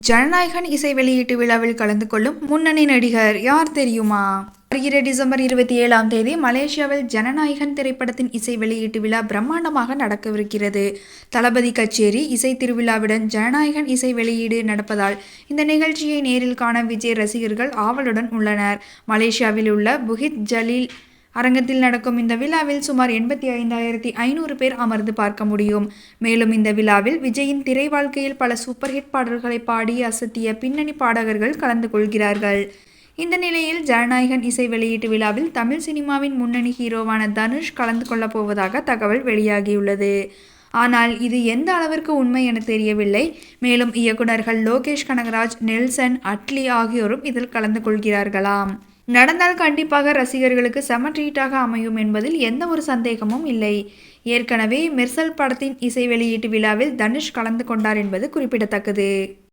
ஜனநாயகன் இசை வெளியீட்டு விழாவில் கலந்து கொள்ளும் முன்னணி நடிகர் யார் தெரியுமா? வருகிற டிசம்பர் 27 மலேசியாவில் ஜனநாயகன் திரைப்படத்தின் இசை வெளியீட்டு விழா பிரம்மாண்டமாக நடக்கவிருக்கிறது. தளபதி கச்சேரி, இசை திருவிழாவுடன் ஜனநாயகன் இசை வெளியீடு நடப்பதால் இந்த நிகழ்ச்சியை நேரில் காண விஜய் ரசிகர்கள் ஆவலுடன் உள்ளனர். மலேசியாவில் உள்ள புகித் ஜலீல் அரங்கத்தில் நடக்கும் இந்த விழாவில் சுமார் 85,500 பேர் அமர்ந்து பார்க்க முடியும். மேலும் இந்த விழாவில் விஜயின் திரை வாழ்க்கையில் பல சூப்பர் ஹிட் பாடல்களை பாடி அசத்திய பின்னணி பாடகர்கள் கலந்து கொள்கிறார்கள். இந்த நிலையில் ஜனநாயகன் இசை வெளியீட்டு விழாவில் தமிழ் சினிமாவின் முன்னணி ஹீரோவான தனுஷ் கலந்து கொள்ளப் போவதாக தகவல் வெளியாகியுள்ளது. ஆனால் இது எந்த அளவிற்கு உண்மை என தெரியவில்லை. மேலும் இயக்குநர்கள் லோகேஷ் கனகராஜ், நெல்சன், அட்லி ஆகியோரும் இதில் கலந்து கொள்கிறார்களாம். நடந்தால் கண்டிப்பாக ரசிகர்களுக்கு செம ட்ரீட்டாக அமையும் என்பதில் எந்த ஒரு சந்தேகமும் இல்லை. ஏற்கனவே மெர்சல் படத்தின் இசை வெளியீட்டு விழாவில் தனுஷ் கலந்து கொண்டார் என்பது குறிப்பிடத்தக்கது.